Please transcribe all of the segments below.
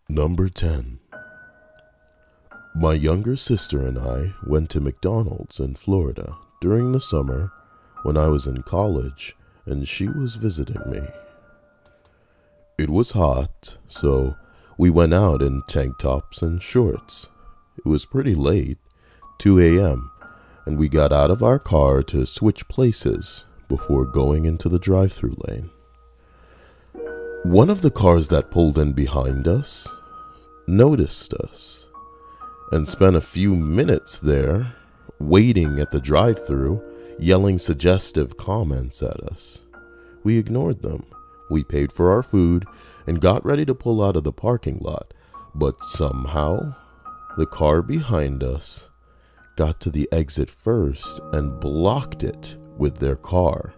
Number 10. My younger sister and I went to McDonald's in Florida during the summer when I was in college and she was visiting me. It was hot, so we went out in tank tops and shorts. It was pretty late, 2 a.m., and we got out of our car to switch places before going into the drive-thru lane. One of the cars that pulled in behind us noticed us and spent a few minutes there waiting at the drive-thru, yelling suggestive comments at us. We ignored them. We paid for our food and got ready to pull out of the parking lot, but somehow the car behind us got to the exit first and blocked it with their car.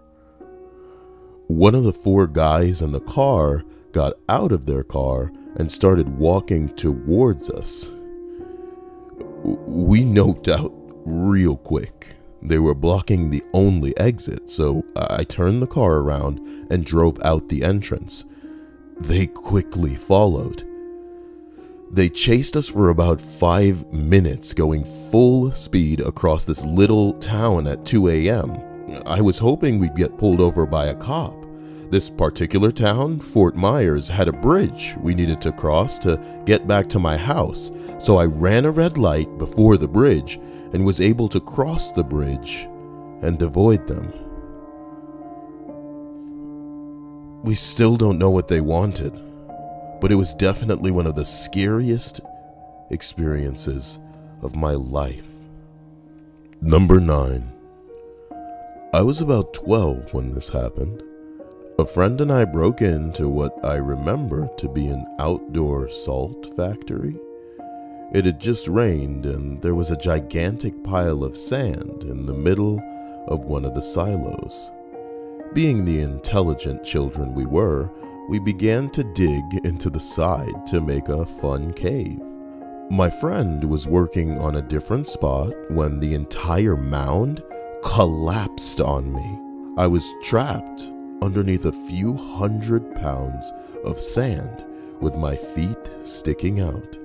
One of the 4 guys in the car got out of their car and started walking towards us. We noped out real quick. They were blocking the only exit, so I turned the car around and drove out the entrance. They quickly followed. They chased us for about 5 minutes, going full speed across this little town at 2 a.m. I was hoping we'd get pulled over by a cop. This particular town, Fort Myers, had a bridge we needed to cross to get back to my house, so I ran a red light before the bridge and was able to cross the bridge and avoid them. We still don't know what they wanted, but it was definitely one of the scariest experiences of my life. Number 9. I was about 12 when this happened. A friend and I broke into what I remember to be an outdoor salt factory. It had just rained and there was a gigantic pile of sand in the middle of one of the silos. Being the intelligent children we were, we began to dig into the side to make a fun cave. My friend was working on a different spot when the entire mound collapsed on me. I was trapped underneath a few 100 pounds of sand with my feet sticking out.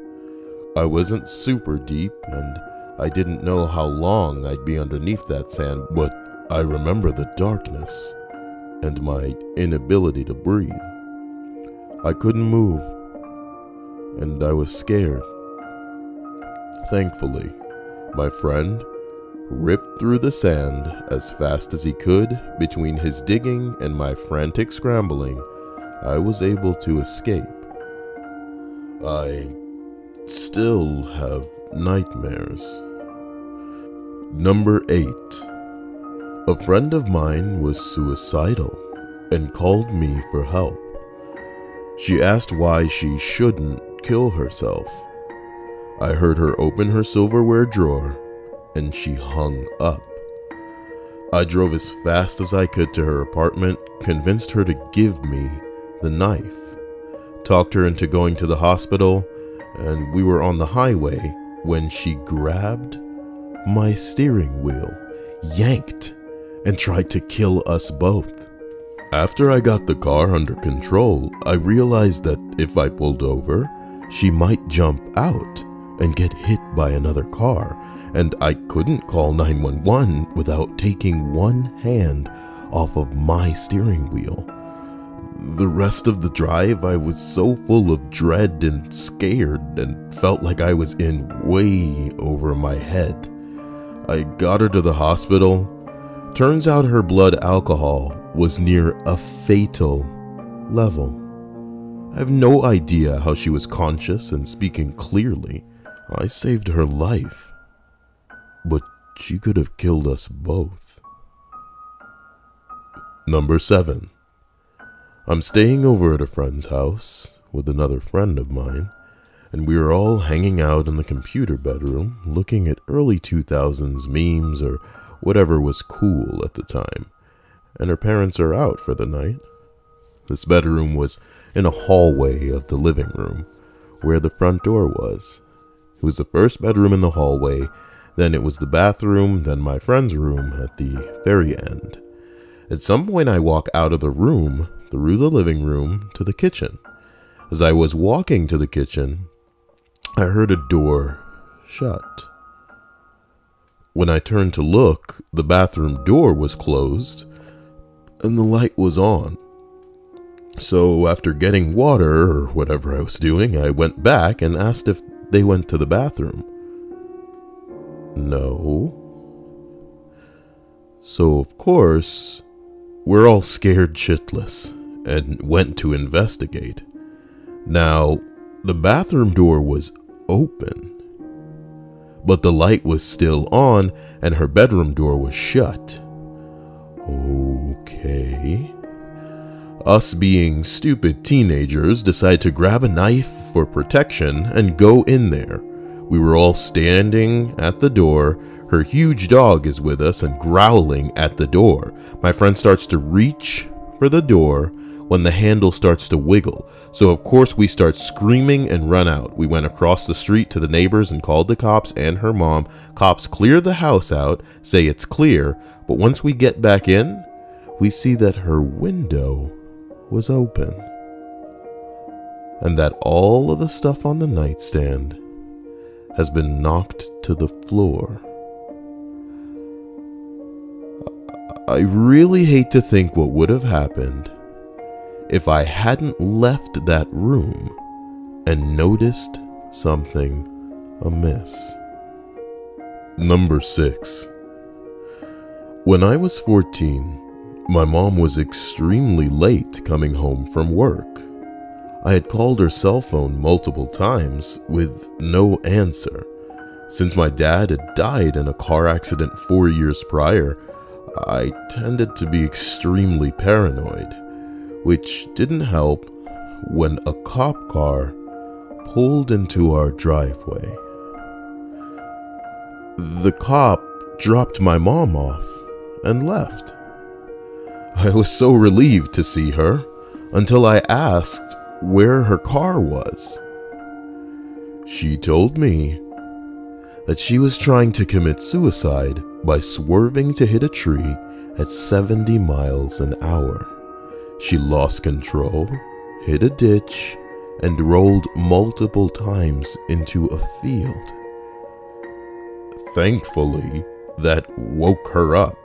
I wasn't super deep and I didn't know how long I'd be underneath that sand, but I remember the darkness and my inability to breathe. I couldn't move and I was scared. Thankfully, my friend ripped through the sand as fast as he could. Between his digging and my frantic scrambling, I was able to escape. I still have nightmares. Number 8. A friend of mine was suicidal and called me for help. She asked why she shouldn't kill herself. I heard her open her silverware drawer and she hung up. I drove as fast as I could to her apartment, convinced her to give me the knife, talked her into going to the hospital, and we were on the highway when she grabbed my steering wheel, yanked, and tried to kill us both. After I got the car under control, I realized that if I pulled over, she might jump out and get hit by another car, and I couldn't call 911 without taking one hand off of my steering wheel. The rest of the drive, I was so full of dread and scared and felt like I was in way over my head. I got her to the hospital. Turns out her blood alcohol was near a fatal level. I have no idea how she was conscious and speaking clearly. I saved her life, but she could have killed us both. Number 7. I'm staying over at a friend's house with another friend of mine, and we are all hanging out in the computer bedroom looking at early 2000s memes or whatever was cool at the time, and her parents are out for the night. This bedroom was in a hallway of the living room where the front door was. It was the first bedroom in the hallway, then it was the bathroom, then my friend's room at the very end. At some point I walk out of the room, through the living room, to the kitchen. As I was walking to the kitchen, I heard a door shut. When I turned to look, the bathroom door was closed and the light was on. So after getting water or whatever I was doing, I went back and asked if they went to the bathroom. No. So of course, we're all scared shitless and went to investigate. Now, the bathroom door was open, but the light was still on and her bedroom door was shut. Okay. Us being stupid teenagers decide to grab a knife for protection and go in there. We were all standing at the door. Her huge dog is with us and growling at the door. My friend starts to reach for the door when the handle starts to wiggle. So of course we start screaming and run out. We went across the street to the neighbors and called the cops and her mom. Cops clear the house out, say it's clear, but once we get back in, we see that her window was open and that all of the stuff on the nightstand has been knocked to the floor. I really hate to think what would have happened if I hadn't left that room and noticed something amiss. Number 6. When I was 14, my mom was extremely late coming home from work. I had called her cell phone multiple times with no answer. Since my dad had died in a car accident 4 years prior, I tended to be extremely paranoid, which didn't help when a cop car pulled into our driveway. The cop dropped my mom off and left. I was so relieved to see her until I asked where her car was. She told me that she was trying to commit suicide by swerving to hit a tree at 70 miles an hour. She lost control, hit a ditch, and rolled multiple times into a field. Thankfully, that woke her up.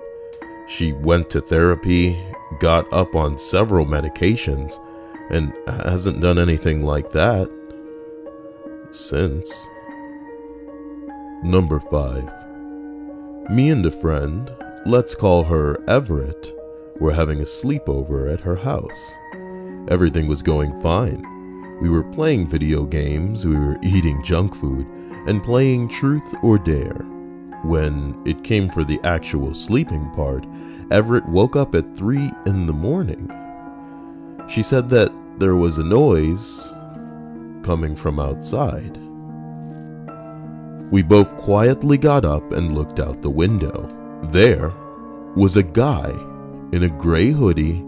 She went to therapy, got up on several medications, and hasn't done anything like that since. Number 5. Me and a friend, let's call her Everett, were having a sleepover at her house. Everything was going fine. We were playing video games, we were eating junk food, and playing Truth or Dare. When it came for the actual sleeping part, Everett woke up at 3 in the morning. She said that there was a noise coming from outside. We both quietly got up and looked out the window. There was a guy in a gray hoodie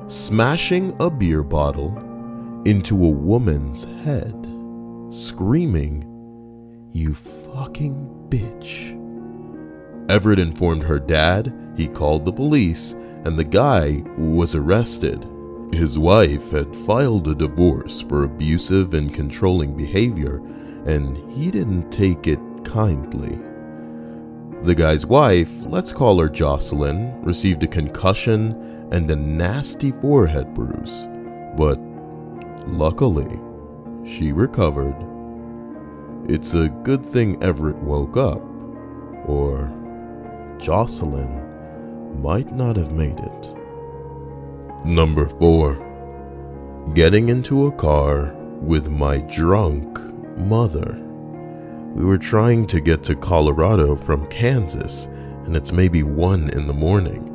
smashing a beer bottle into a woman's head, screaming, "You fucking bitch." Everett informed her dad, he called the police, and the guy was arrested. His wife had filed a divorce for abusive and controlling behavior, and he didn't take it kindly. The guy's wife, let's call her Jocelyn, received a concussion and a nasty forehead bruise, but luckily, she recovered. It's a good thing Everett woke up, or Jocelyn might not have made it. Number 4. Getting into a car with my drunk mother. We were trying to get to Colorado from Kansas, and it's maybe 1 in the morning.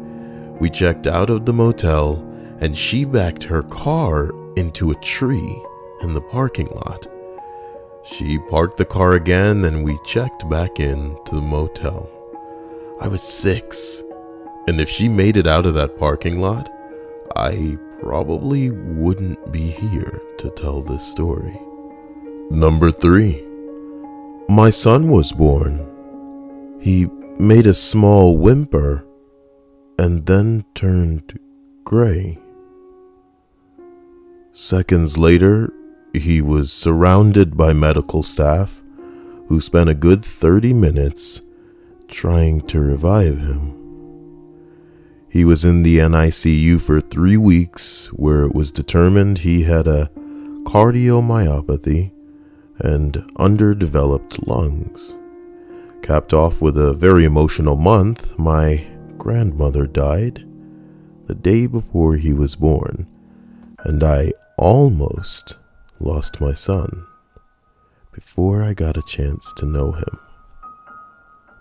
We checked out of the motel, and she backed her car into a tree in the parking lot. She parked the car again, and we checked back in to the motel. I was 6, and if she made it out of that parking lot, I probably wouldn't be here to tell this story. Number 3. My son was born. He made a small whimper and then turned gray. Seconds later, he was surrounded by medical staff who spent a good 30 minutes trying to revive him. He was in the NICU for 3 weeks, where it was determined he had a cardiomyopathy and underdeveloped lungs. Capped off with a very emotional month, my grandmother died the day before he was born, and I almost lost my son before I got a chance to know him.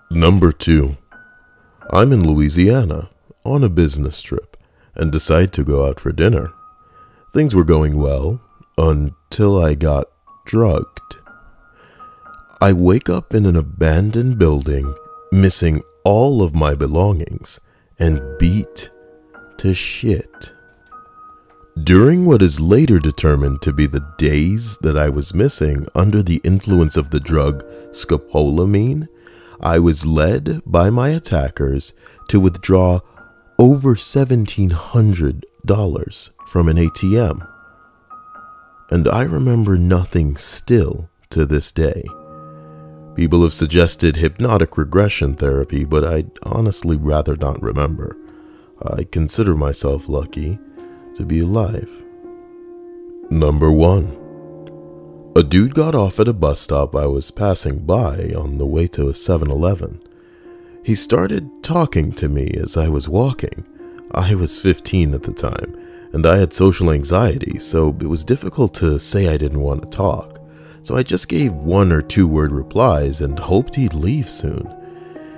Number 2. I'm in Louisiana on a business trip and decide to go out for dinner. Things were going well until I got drugged. I wake up in an abandoned building, missing all of my belongings and beat to shit. During what is later determined to be the days that I was missing under the influence of the drug scopolamine, I was led by my attackers to withdraw over $1,700 from an ATM. And I remember nothing still to this day. People have suggested hypnotic regression therapy, but I'd honestly rather not remember. I consider myself lucky to be alive. Number 1. A dude got off at a bus stop I was passing by on the way to a 7-Eleven. He started talking to me as I was walking. I was 15 at the time, and I had social anxiety, so it was difficult to say I didn't want to talk. So I just gave 1 or 2 word replies and hoped he'd leave soon.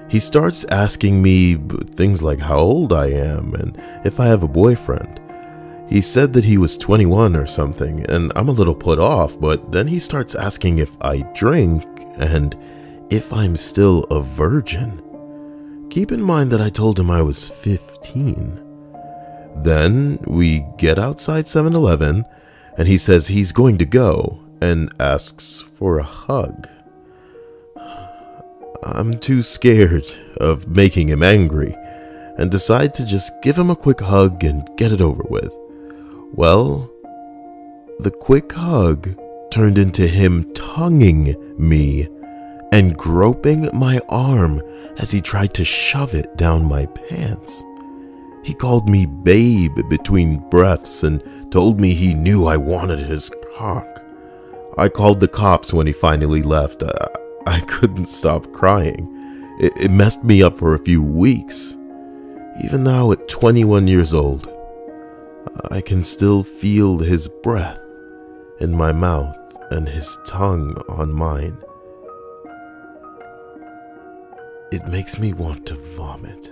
He starts asking me things like how old I am and if I have a boyfriend. He said that he was 21 or something, and I'm a little put off, but then he starts asking if I drink and if I'm still a virgin. Keep in mind that I told him I was 15. Then we get outside 7-Eleven, and he says he's going to go and asks for a hug. I'm too scared of making him angry and decide to just give him a quick hug and get it over with. Well, the quick hug turned into him tonguing me and groping my arm as he tried to shove it down my pants. He called me babe between breaths and told me he knew I wanted his cock. I called the cops when he finally left. I couldn't stop crying. It messed me up for a few weeks. Even now at 21 years old, I can still feel his breath in my mouth and his tongue on mine. It makes me want to vomit.